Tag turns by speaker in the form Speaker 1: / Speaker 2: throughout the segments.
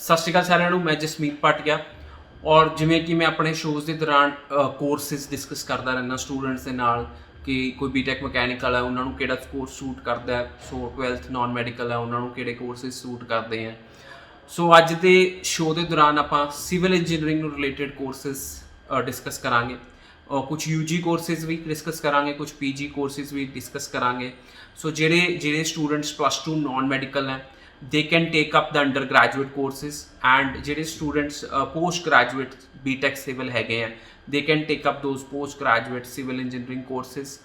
Speaker 1: ਸਤਿ ਸ਼੍ਰੀ ਅਕਾਲ ਸਾਰਿਆਂ ਨੂੰ। ਮੈਂ ਜਸਮੀਤ ਭਾਟੀਆ ਔਰ ਜਿਵੇਂ ਕਿ ਮੈਂ ਆਪਣੇ ਸ਼ੋਜ਼ ਦੇ ਦੌਰਾਨ ਕੋਰਸਿਸ ਡਿਸਕਸ ਕਰਦਾ ਰਹਿੰਦਾ ਸਟੂਡੈਂਟਸ ਦੇ ਨਾਲ ਕਿ ਕੋਈ ਬੀਟੈਕ ਮਕੈਨੀਕਲ ਹੈ ਉਹਨਾਂ ਨੂੰ ਕਿਹੜਾ ਕੋਰਸ ਸੂਟ ਕਰਦਾ ਹੈ, ਸੋ 12th ਨਾਨ ਮੈਡੀਕਲ ਹੈ ਉਹਨਾਂ ਨੂੰ ਕਿਹੜੇ ਕੋਰਸਿਸ ਸੂਟ ਕਰਦੇ ਆ। ਸੋ ਅੱਜ ਦੇ ਸ਼ੋਅ ਦੇ ਦੌਰਾਨ ਆਪਾਂ ਸਿਵਲ ਇੰਜੀਨੀਅਰਿੰਗ ਨੂੰ ਰਿਲੇਟਡ ਕੋਰਸਿਸ ਡਿਸਕਸ ਕਰਾਂਗੇ। ਕੁਝ ਯੂਜੀ ਕੋਰਸਿਸ ਵੀ ਡਿਸਕਸ ਕਰਾਂਗੇ, ਕੁਝ ਪੀਜੀ ਕੋਰਸਿਸ ਵੀ ਡਿਸਕਸ ਕਰਾਂਗੇ। ਸੋ ਜਿਹੜੇ ਸਟੂਡੈਂਟਸ +2 ਨਾਨ ਮੈਡੀਕਲ ਹੈ they can take up the undergraduate courses and ਜਿਹੜੇ students post graduate BTech civil ਹੈਗੇ ਆ they can take up those post graduate civil engineering courses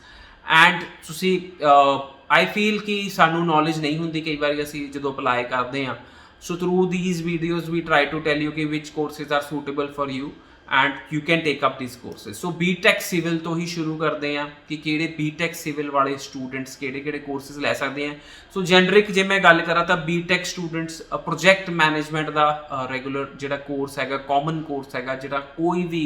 Speaker 1: and ਤੁਸੀਂ I feel ਕਿ ਸਾਨੂੰ knowledge ਨਹੀਂ ਹੁੰਦੀ ਕਈ ਵਾਰੀ ਅਸੀਂ ਜਦੋਂ ਅਪਲਾਈ ਕਰਦੇ ਆ। so through these videos we try to tell you ਕਿ which courses are suitable for you and you can take up these courses। so BTech civil ਤੋਂ ਹੀ ਸ਼ੁਰੂ ਕਰਦੇ ਆ ਕਿ ਕਿਹੜੇ BTech civil ਵਾਲੇ ਸਟੂਡੈਂਟਸ ਕਿਹੜੇ ਕੋਰਸਿਸ ਲੈ ਸਕਦੇ ਆ। ਸੋ ਜੈਨਰਿਕ ਜੇ ਮੈਂ ਗੱਲ ਕਰਾਂ ਤਾਂ BTech ਸਟੂਡੈਂਟਸ ਪ੍ਰੋਜੈਕਟ ਮੈਨੇਜਮੈਂਟ ਦਾ ਰੈਗੂਲਰ ਜਿਹੜਾ ਕੋਰਸ ਹੈਗਾ, ਕਾਮਨ ਕੋਰਸ ਹੈਗਾ ਜਿਹੜਾ ਕੋਈ ਵੀ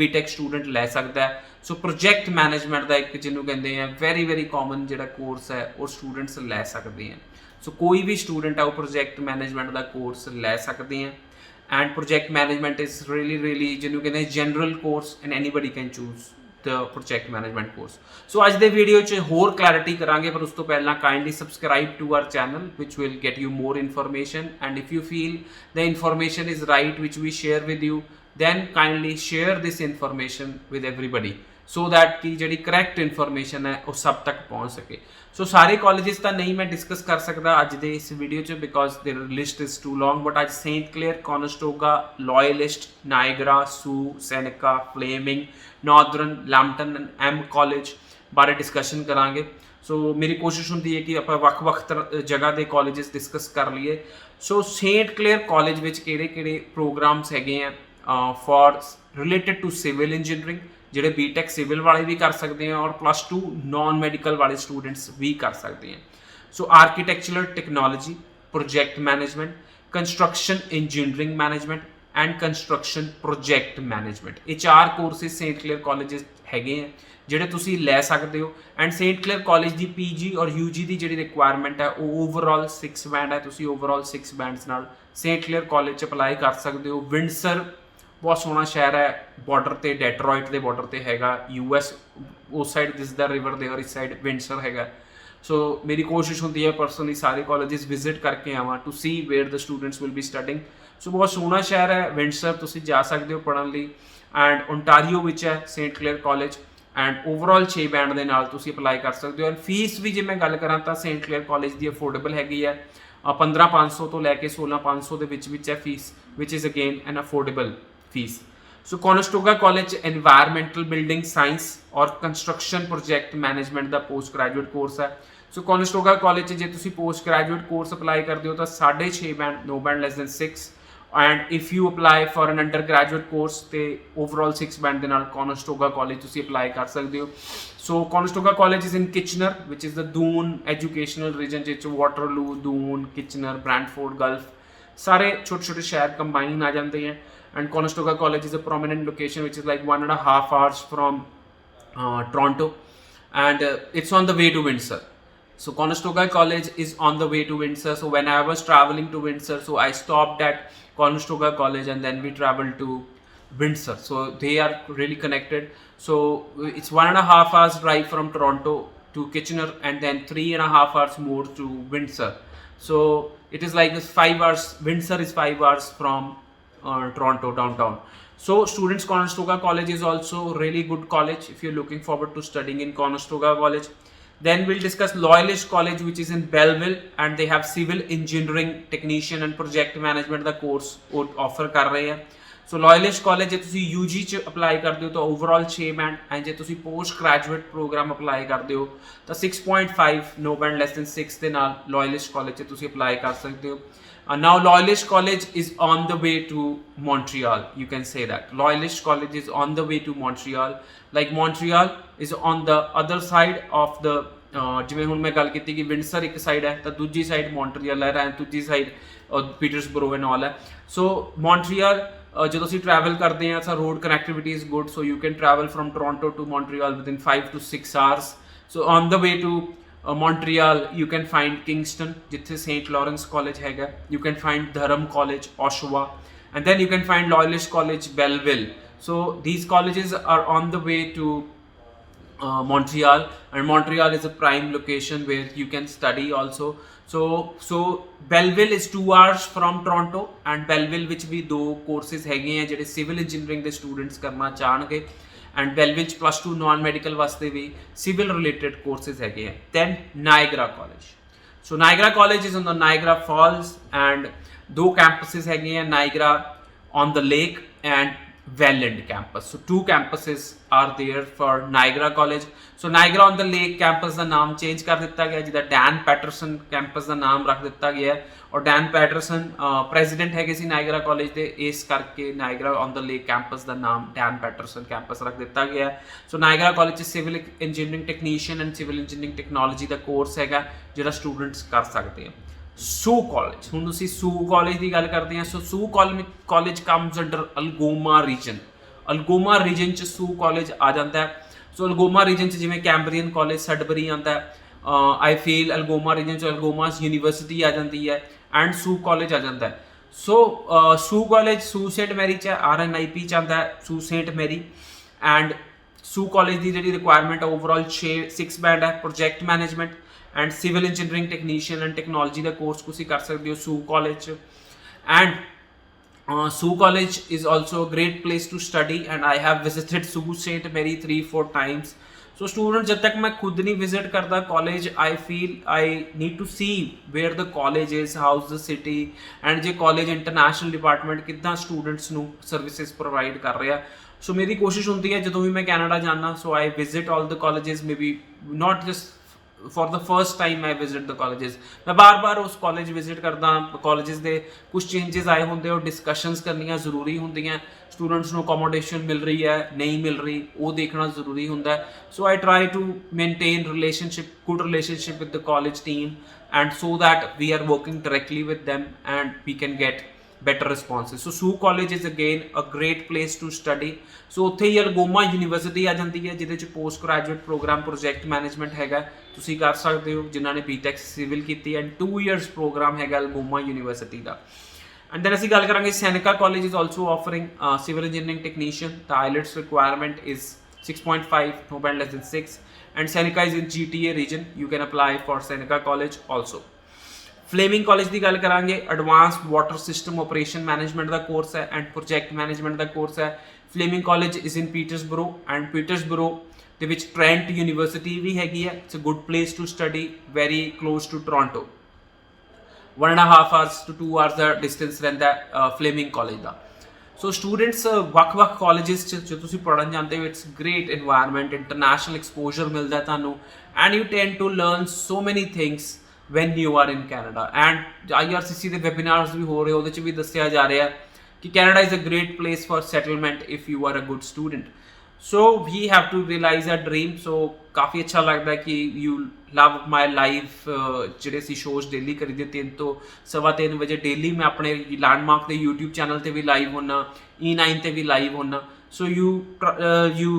Speaker 1: BTech ਸਟੂਡੈਂਟ ਲੈ ਸਕਦਾ ਹੈ। ਸੋ ਪ੍ਰੋਜੈਕਟ ਮੈਨੇਜਮੈਂਟ ਦਾ ਇੱਕ ਜਿਹਨੂੰ ਕਹਿੰਦੇ ਆ ਵੈਰੀ ਕਾਮਨ ਜਿਹੜਾ ਕੋਰਸ ਹੈ ਉਹ ਸਟੂਡੈਂਟਸ ਲੈ ਸਕਦੇ ਆ। ਸੋ ਕੋਈ ਵੀ ਸਟੂਡੈਂਟ ਆ ਉਹ ਪ੍ਰੋਜੈਕਟ ਮੈਨੇਜਮੈਂਟ ਦਾ ਕੋਰਸ ਲੈ ਸਕਦੇ ਆ। and project management is really ਜਿਹਨੂੰ ਕਹਿੰਦੇ general course and anybody can choose the project management course। so ਅੱਜ ਦੇ ਵੀਡੀਓ 'ਚ ਹੋਰ ਕਲੈਰਿਟੀ ਕਰਾਂਗੇ, ਪਰ ਉਸ ਤੋਂ ਪਹਿਲਾਂ kindly subscribe to our channel which will get you more information and if you feel the information is right which we share with you then kindly share this information with everybody so that ਕਿ ਜਿਹੜੀ correct information ਹੈ ਉਹ ਸਭ ਤੱਕ ਪਹੁੰਚ ਸਕੇ। ਸੋ ਸਾਰੇ colleges ਤਾਂ ਨਹੀਂ ਮੈਂ ਡਿਸਕਸ ਕਰ ਸਕਦਾ ਅੱਜ ਦੇ ਇਸ ਵੀਡੀਓ 'ਚ because their list is too long, but ਅੱਜ Saint Clair, Conestoga, Loyalist, Niagara, ਸੂ, Seneca, Fleming, Northern, Lambton and M college ਬਾਰੇ ਡਿਸਕਸ਼ਨ ਕਰਾਂਗੇ। ਸੋ ਮੇਰੀ ਕੋਸ਼ਿਸ਼ ਹੁੰਦੀ ਹੈ ਕਿ ਆਪਾਂ ਵੱਖ ਜਗ੍ਹਾ ਦੇ ਕਾਲਜਿਸ ਡਿਸਕਸ ਕਰ ਲਈਏ। ਸੋ ਸੇਂਟ ਕਲੇਅਰ ਕਾਲਜ ਵਿੱਚ ਕਿਹੜੇ ਪ੍ਰੋਗਰਾਮਸ ਹੈਗੇ ਆ for related to civil engineering, ਜਿਹੜੇ BTech ਸਿਵਲ ਵਾਲੇ ਵੀ ਕਰ ਸਕਦੇ ਆ ਔਰ +2 ਨਾਨ ਮੈਡੀਕਲ ਵਾਲੇ ਸਟੂਡੈਂਟਸ ਵੀ ਕਰ ਸਕਦੇ ਆ। So architectural technology, project management, construction engineering management and construction project management, ਇਹ 4 ਕੋਰਸਿਸ ਸੇਂਟ ਕਲੇਅਰ ਕਾਲਜ ਹੈਗੇ ਆ ਜਿਹੜੇ ਤੁਸੀਂ ਲੈ ਸਕਦੇ ਹੋ। And Saint Clair college the PG ਔਰ UG ਦੀ ਜਿਹੜੀ ਰਿਕੁਆਇਰਮੈਂਟ ਹੈ ਉਹ ਓਵਰਆਲ 6 ਬੈਂਡ ਹੈ। ਤੁਸੀਂ ਓਵਰਆਲ 6 ਬੈਂਡਸ ਨਾਲ ਸੇਂਟ ਕਲੇਅਰ ਕਾਲਜ 'ਚ ਅਪਲਾਈ ਕਰ ਸਕਦੇ ਹੋ। ਵਿੰਡਸਰ ਬਹੁਤ ਸੋਹਣਾ ਸ਼ਹਿਰ ਹੈ, ਬਾਰਡਰ 'ਤੇ ਡੈਟਰੋਇਟ ਦੇ ਬਾਰਡਰ 'ਤੇ ਹੈਗਾ, US ਉਸ ਸਾਈਡ ਦਿਸਦਾ ਰਿਵਰ ਦੇ ਔਰ ਇਸ ਸਾਈਡ ਵਿੰਡਸਰ ਹੈਗਾ। ਸੋ ਮੇਰੀ ਕੋਸ਼ਿਸ਼ ਹੁੰਦੀ ਹੈ ਪਰਸਨਲੀ ਸਾਰੇ ਕਾਲਜਿਸ ਵਿਜ਼ਿਟ ਕਰਕੇ ਆਵਾਂ to see where the students will be studying. So ਬਹੁਤ ਸੋਹਣਾ ਸ਼ਹਿਰ ਹੈ ਵਿੰਡਸਰ, ਤੁਸੀਂ ਜਾ ਸਕਦੇ ਹੋ ਪੜ੍ਹਨ ਲਈ। ਐਂਡ ਓਨਟਾਰੀਓ ਵਿੱਚ ਹੈ Saint Clair college and overall 6 band ਦੇ ਨਾਲ ਤੁਸੀਂ ਅਪਲਾਈ ਕਰ ਸਕਦੇ ਹੋ। ਐਂਡ ਫੀਸ ਵੀ ਜੇ ਮੈਂ ਗੱਲ ਕਰਾਂ ਤਾਂ ਸੇਂਟ ਕਲੇਅਰ ਕਾਲਜ ਦੀ ਅਫੋਰਡੇਬਲ ਹੈਗੀ ਹੈ, 15,500 ਤੋਂ ਲੈ ਕੇ 16,500 ਦੇ ਵਿੱਚ ਹੈ ਫੀਸ, ਵਿਚ is again an affordable fee. So Conestoga College environmental building science और कंस्ट्रक्शन प्रोजेक्ट मैनेजमेंट का पोस्ट ग्रैजुएट कोर्स है। सो कोनेस्टोगा कॉलेज जे तुसी पोस्ट ग्रैजुएट कोर्स अप्लाई करते हो तो 6.5 band, no band less than 6 and if you apply for an undergraduate course तो overall 6 band के नाल कोनेस्टोगा कॉलेज तुसी अप्लाई कर सकते हो। So Conestoga college is in Kitchener which is the Doon educational region जिस Waterloo, Doon, Kitchener, Brantford, Guelph सारे छोटे शहर कंबाइन आ जाते हैं। And Conestoga College is a prominent location which is like 1.5 hours from Toronto and it's on the way to Windsor. So Conestoga College is on the way to Windsor. So when I was traveling to Windsor, so I stopped at Conestoga College and then we traveled to Windsor. So they are really connected. So it's 1.5 hours drive from Toronto to Kitchener and then 3.5 hours more to Windsor. So it is like 5 hours, Windsor is 5 hours from Toronto downtown. So students, Conestoga College is also really good college if you're looking forward to studying in Conestoga College. Then we'll discuss Loyalist College which is in Belleville and they have civil engineering technician and project management the course offer ਕਰ ਰਹੇ ਆ। ਸੋ Loyalist college ਜੇ ਤੁਸੀਂ UG 'ਚ apply ਕਰਦੇ ਹੋ ਤਾਂ overall 6 band and ਜੇ ਤੁਸੀਂ ਪੋਸਟ ਗ੍ਰੈਜੂਏਟ ਪ੍ਰੋਗਰਾਮ ਅਪਲਾਈ ਕਰਦੇ ਹੋ ਤਾਂ 6.5, ਨੋ ਬੈਂਡ ਲੈਸ ਦੈਨ 6 ਦੇ ਨਾਲ ਲੋਇਲਿਸਟ ਕਾਲਜ 'ਚ ਤੁਸੀਂ ਅਪਲਾਈ ਕਰ ਸਕਦੇ ਹੋ। Now Loyalist College is on the way to Montreal, you can say that. Loyalist College is on the way to Montreal. Like Montreal is on the other side of the ਜਿਵੇਂ ਹੁਣ ਮੈਂ ਗੱਲ ਕੀਤੀ ਕਿ Windsor ਇੱਕ side ਹੈ ਤਾਂ ਦੂਜੀ ਸਾਈਡ ਮੌਂਟਰੀਅਲ ਹੈ ਐਂਡ ਦੂਜੀ ਸਾਈਡ ਪੀਟਰਸਬਰੋ ਐਂਡ ਆਲ ਹੈ। ਸੋ ਮੌਂਟਰੀਅਲ ਜਦੋਂ ਅਸੀਂ ਟਰੈਵਲ ਕਰਦੇ ਹਾਂ ਤਾਂ road connectivity is good, so you can travel from Toronto to Montreal within 5 to 6 hours. So on the way to Montreal you can find Kingston ਜਿੱਥੇ St. Lawrence College ਹੈਗਾ, you can find Durham College, Oshawa, and then you can find Loyalist College, Belleville. So these colleges are on the way to Montreal, and Montreal is a prime location where you can study also. So Belleville is 2 hours from Toronto, and Belleville ਵਿੱਚ ਵੀ 2 courses ਹੈਗੇ ਆ ਜਿਹੜੇ civil engineering ਦੇ students ਕਰਨਾ ਚਾਹਣਗੇ, and Belleville +2 non medical ਵਾਸਤੇ ਵੀ civil related courses ਹੈਗੇ ਆ. Then Niagara College. So Niagara College is on the Niagara Falls, and 2 campuses ਹੈਗੇ ਆ, Niagara on the Lake and Welland campus. So 2 campuses are there for Niagara College. So Niagara on the Lake campus ਦਾ ਨਾਮ change ਕਰ ਦਿੱਤਾ ਗਿਆ, ਜਿਹਦਾ Dan Patterson campus ਦਾ ਨਾਮ ਰੱਖ ਦਿੱਤਾ ਗਿਆ, ਔਰ ਡੈਨ ਪੈਟਰਸਨ ਪ੍ਰੈਜ਼ੀਡੈਂਟ ਹੈਗੇ ਸੀ ਨਾਇਗਰਾ ਕਾਲਜ ਦੇ, ਇਸ ਕਰਕੇ Niagara on the lake campus ਦਾ ਨਾਮ ਡੈਨ ਪੈਟਰਸਨ ਕੈਂਪਸ ਰੱਖ ਦਿੱਤਾ ਗਿਆ. ਸੋ ਨਾਇਗਰਾ ਕਾਲਜ 'ਚ civil engineering technician and civil engineering technology ਦਾ ਕੋਰਸ ਹੈਗਾ ਜਿਹੜਾ ਸਟੂਡੈਂਟਸ ਕਰ ਸਕਦੇ ਆ. ਸੂ ਕਾਲਜ, ਹੁਣ ਅਸੀਂ ਸੂ ਕਾਲਜ ਦੀ ਗੱਲ ਕਰਦੇ ਹਾਂ. ਸੋ ਸੂ College comes under Algoma region. Algoma region 'ਚ ਸੂ ਕਾਲਜ ਆ ਜਾਂਦਾ ਹੈ. ਸੋ ਅਲਗੋਮਾ ਰੀਜਨ 'ਚ ਜਿਵੇਂ ਕੈਂਬਰੀਅਨ ਕਾਲਜ ਸਡਬਰੀ ਆਉਂਦਾ ਹੈ, ਆਈ ਫੀਲ ਅਲਗੋਮਾ ਰੀਜਨ 'ਚ ਅਲਗੋਮਾ ਯੂਨੀਵਰਸਿਟੀ ਆ ਜਾਂਦੀ ਹੈ, ਐਂਡ ਸੂ ਕਾਲਜ ਆ ਜਾਂਦਾ ਹੈ. ਸੋ ਸੂ ਕਾਲਜ ਸੂ ਸੇਂਟ ਮੈਰੀ 'ਚ ਹੈ, RNIP 'ਚ ਆਉਂਦਾ ਹੈ ਸੂ ਸੇਂਟ ਮੈਰੀ. ਐਂਡ ਸੂ ਕਾਲਜ ਦੀ ਜਿਹੜੀ ਰਿਕੁਆਇਰਮੈਂਟ ਹੈ ਓਵਰਆਲ 6 ਬੈਂਡ ਹੈ. Project management and civil engineering technician and technology ਦਾ ਕੋਰਸ ਤੁਸੀਂ ਕਰ ਸਕਦੇ ਹੋ ਸੂ ਕਾਲਜ 'ਚ. And Soo College is also a great place to study, and I have visited Sault Ste. Marie 3-4 times. So students, जब तक मैं खुद नहीं visit करता college, I feel I need to see where the college is, how's the city, and J college international department कितना students ਨੂੰ services provide ਕਰ ਰਿਹਾ. So ਮੇਰੀ ਕੋਸ਼ਿਸ਼ ਹੁੰਦੀ ਹੈ ਜਦੋਂ ਵੀ ਮੈਂ ਕੈਨੇਡਾ ਜਾਣਾ, so I visit all the colleges, maybe not just for the first time I visit the colleges. मैं बार उस college visit करदा. colleges ਦੇ ਕੁਝ changes ਆਏ ਹੁੰਦੇ, ਉਹ discussions ਕਰਨੀਆਂ ਜ਼ਰੂਰੀ ਹੁੰਦੀਆਂ. students ਨੂੰ accommodation ਮਿਲ ਰਹੀ ਹੈ ਨਹੀਂ ਮਿਲ ਰਹੀ, ਉਹ ਦੇਖਣਾ ਜ਼ਰੂਰੀ ਹੁੰਦਾ. so I try to maintain good relationship with the college team, and so that we are working directly with them and we can get better responses. So Soo College is again a great place to study. So ਉੱਥੇ ਹੀ Algoma university ਆ ਜਾਂਦੀ ਹੈ, ਜਿਹਦੇ 'ਚ post graduate program project management ਹੈਗਾ, ਤੁਸੀਂ ਕਰ ਸਕਦੇ ਹੋ ਜਿਨ੍ਹਾਂ ਨੇ BTech ਸਿਵਲ ਕੀਤੀ, ਐਂਡ 2 years ਪ੍ਰੋਗਰਾਮ ਹੈਗਾ ਅਲਗੋਮਾ ਯੂਨੀਵਰਸਿਟੀ ਦਾ. ਐਂਡ ਦੈਨ ਅਸੀਂ ਗੱਲ ਕਰਾਂਗੇ Seneca college is also offering civil engineering technician. The IELTS requirement is 6.5, no band less than 6, and Seneca is in GTA region. You can apply for Seneca College also. Fleming college ਦੀ ਗੱਲ ਕਰਾਂਗੇ. Advanced water system operation management ਦਾ course ਹੈ and project management ਦਾ course ਹੈ. Fleming college is in Peterborough, and Peterborough ਦੇ ਵਿੱਚ Trent university ਵੀ ਹੈਗੀ ਹੈ. It's a good place to study, very close to Toronto. 1.5 hours to 2 hours ਦਾ ਡਿਸਟੈਂਸ ਰਹਿੰਦਾ ਫਲੇਮਿੰਗ ਕਾਲਜ ਦਾ. ਸੋ ਸਟੂਡੈਂਟਸ ਵੱਖ-ਵੱਖ ਕਾਲਜਿਸ 'ਚ ਜੋ ਤੁਸੀਂ ਪੜ੍ਹਨ ਜਾਂਦੇ ਹੋ, it's great environment, international exposure ਮਿਲਦਾ ਤੁਹਾਨੂੰ, and you tend to learn so many things when you are in Canada. And IRCC ਦੇ webinars ਵੀ ਹੋ ਰਹੇ, ਉਹਦੇ 'ਚ ਵੀ ਦੱਸਿਆ ਜਾ ਰਿਹਾ ਕਿ Canada is a great place for settlement if you are a good student. So we have to realize our dream. So ਕਾਫੀ ਅੱਛਾ ਲੱਗਦਾ ਕਿ you love my life, ਜਿਹੜੇ ਅਸੀਂ ਸ਼ੋਜ਼ ਡੇਲੀ ਕਰੀਦੇ 3 ਤੋਂ 3:15 ਵਜੇ ਡੇਲੀ ਮੈਂ ਆਪਣੇ ਲੈਂਡਮਾਰਕ ਦੇ YouTube ਚੈਨਲ ਤੇ ਵੀ ਲਾਈਵ ਹੋਣਾ, E9 ਤੇ ਵੀ ਲਾਈਵ ਹੋਣਾ. So you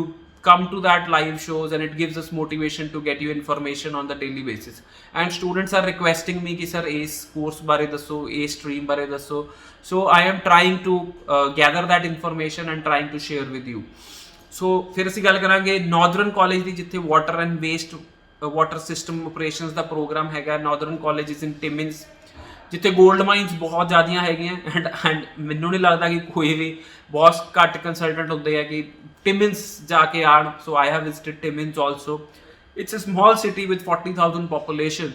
Speaker 1: come to that live shows, and it gives us motivation to get you information on the daily basis. And students are requesting me ki sir is course bare dasso, is stream bare dasso. So I am trying to gather that information and trying to share with you. So ਫਿਰ ਅਸੀਂ ਗੱਲ ਕਰਾਂਗੇ Northern College ਦੀ, ਜਿੱਥੇ water and waste water system operations ਦਾ program ਹੈਗਾ. Northern College is in Timmins, ਜਿੱਥੇ gold minus ਬਹੁਤ ਜ਼ਿਆਦੀਆਂ ਹੈਗੀਆਂ, ਐਂਡ ਮੈਨੂੰ ਨਹੀਂ ਲੱਗਦਾ ਕਿ ਕੋਈ ਵੀ, ਬਹੁਤ ਘੱਟ ਕੰਸਲਟੈਂਟ ਹੁੰਦੇ ਆ ਕਿ ਟਿਮਿੰਸ ਜਾ ਕੇ ਆਣ. So I have visited Timmins also. It's a small city with 40,000 population.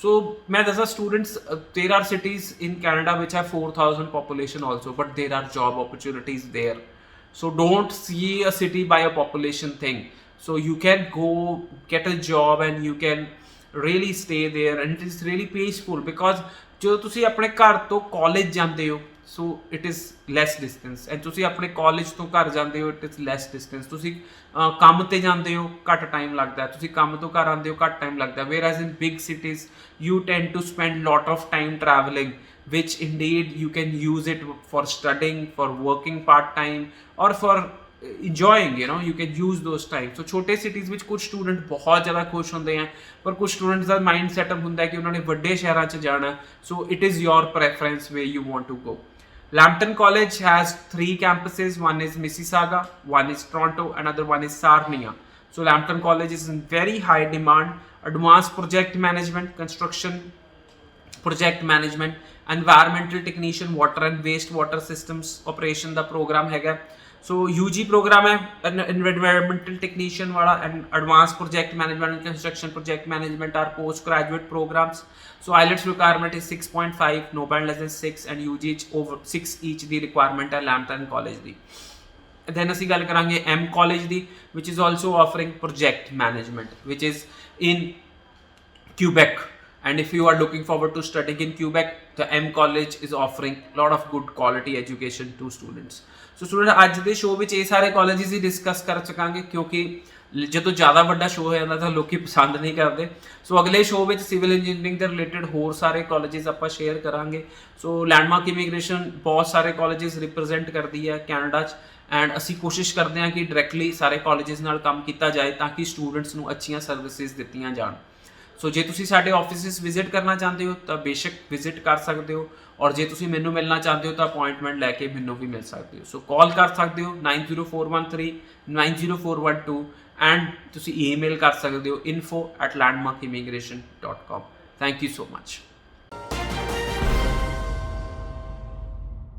Speaker 1: So ਮੈਂ ਦੱਸਾਂ students, there are cities in Canada which have 4,000 population also, but there are job opportunities there. So don't see a city by a population thing. So you can go get a job and you can really stay there, and it is really peaceful because ਜਦੋਂ ਤੁਸੀਂ ਆਪਣੇ ਘਰ ਤੋਂ college ਜਾਂਦੇ ਹੋ, so it is less distance, and ਤੁਸੀਂ ਆਪਣੇ college ਤੋਂ ਘਰ ਜਾਂਦੇ ਹੋ, ਇਟ ਇਜ਼ ਲੈਸ ਡਿਸਟੈਂਸ. ਤੁਸੀਂ ਕੰਮ 'ਤੇ ਜਾਂਦੇ ਹੋ, ਘੱਟ ਟਾਈਮ ਲੱਗਦਾ. ਤੁਸੀਂ ਕੰਮ ਤੋਂ ਘਰ ਆਉਂਦੇ ਹੋ, ਘੱਟ ਟਾਈਮ ਲੱਗਦਾ. whereas in big cities you tend to spend lot of time traveling, which indeed you can use it for studying, for working part time, or for enjoying you can use those time. So ਛੋਟੇ cities ਵਿੱਚ ਕੁਝ student ਬਹੁਤ ਜ਼ਿਆਦਾ ਖੁਸ਼ ਹੁੰਦੇ ਆ, ਪਰ ਕੁਝ ਸਟੂਡੈਂਟਸ ਦਾ ਮਾਈਂਡ ਸੈਟਅਪ ਹੁੰਦਾ ਕਿ ਉਹਨਾਂ ਨੇ ਵੱਡੇ ਸ਼ਹਿਰਾਂ 'ਚ ਜਾਣਾ। So it is your preference way you want to go. Lambton College has 3 campuses. One is Mississauga, one is Toronto, another one is Sarnia. So Lambton College is in very high demand. Advanced project management, construction project management, environmental technician, water and waste water systems operation the program ਹੈਗਾ। सो UG programme है environmental technician वाला, and advanced project management and construction project management are post graduate programs. So IELTS requirement is 6.5, no band less than 6, and UG over 6 each the requirement है Lambton College ਦੀ। then ਅਸੀਂ ਗੱਲ ਕਰਾਂਗੇ M College the, which is also offering project management, which is in Quebec. And if you are looking forward to studying in Quebec, the M College is offering a lot of good quality education to students. So student, ਅੱਜ ਦੇ show ਵਿੱਚ ਇਹ ਸਾਰੇ colleges ਹੀ discuss ਕਰ ਸਕਾਂਗੇ, ਕਿਉਂਕਿ ਜਦੋਂ ਜ਼ਿਆਦਾ ਵੱਡਾ ਸ਼ੋਅ ਹੋ ਜਾਂਦਾ ਤਾਂ ਲੋਕੀ ਪਸੰਦ ਨਹੀਂ ਕਰਦੇ। ਸੋ ਅਗਲੇ ਸ਼ੋਅ ਵਿੱਚ ਸਿਵਲ ਇੰਜੀਨੀਅਰਿੰਗ ਦੇ ਰਿਲੇਟਡ ਹੋਰ ਸਾਰੇ ਕਾਲਜਿਸ ਆਪਾਂ ਸ਼ੇਅਰ ਕਰਾਂਗੇ। ਸੋ ਲੈਂਡਮਾਰਕ ਇਮੀਗ੍ਰੇਸ਼ਨ ਬਹੁਤ ਸਾਰੇ ਕਾਲਜਿਸ ਰਿਪਰੈਜ਼ੈਂਟ ਕਰਦੀ ਹੈ ਕੈਨੇਡਾ 'ਚ, ਐਂਡ ਅਸੀਂ ਕੋਸ਼ਿਸ਼ ਕਰਦੇ ਹਾਂ ਕਿ ਡਾਇਰੈਕਟਲੀ ਸਾਰੇ ਕਾਲਜਿਸ ਨਾਲ ਕੰਮ ਕੀਤਾ ਜਾਏ ਤਾਂ ਕਿ ਸਟੂਡੈਂਟਸ ਨੂੰ ਅੱਛੀਆਂ ਸਰਵਿਸਿਜ਼ ਦਿੱਤੀਆਂ ਜਾਣ। ਸੋ ਜੇ ਤੁਸੀਂ ਸਾਡੇ ਆਫਿਸਿਸ ਵਿਜ਼ਿਟ ਕਰਨਾ ਚਾਹੁੰਦੇ ਹੋ ਤਾਂ ਬੇਸ਼ੱਕ ਵਿਜ਼ਿਟ ਕਰ ਸਕਦੇ ਹੋ, ਔਰ ਜੇ ਤੁਸੀਂ ਮੈਨੂੰ ਮਿਲਣਾ ਚਾਹੁੰਦੇ ਹੋ ਤਾਂ ਅਪਾਇੰਟਮੈਂਟ ਲੈ ਕੇ ਮੈਨੂੰ ਵੀ ਮਿਲ ਸਕਦੇ ਹੋ। ਸੋ ਕਾਲ ਕਰ ਸਕਦੇ ਹੋ 90413 90412, ਐਂਡ ਤੁਸੀਂ ਈਮੇਲ ਕਰ ਸਕਦੇ ਹੋ info@landmarkimmigration.com। Thank you so much.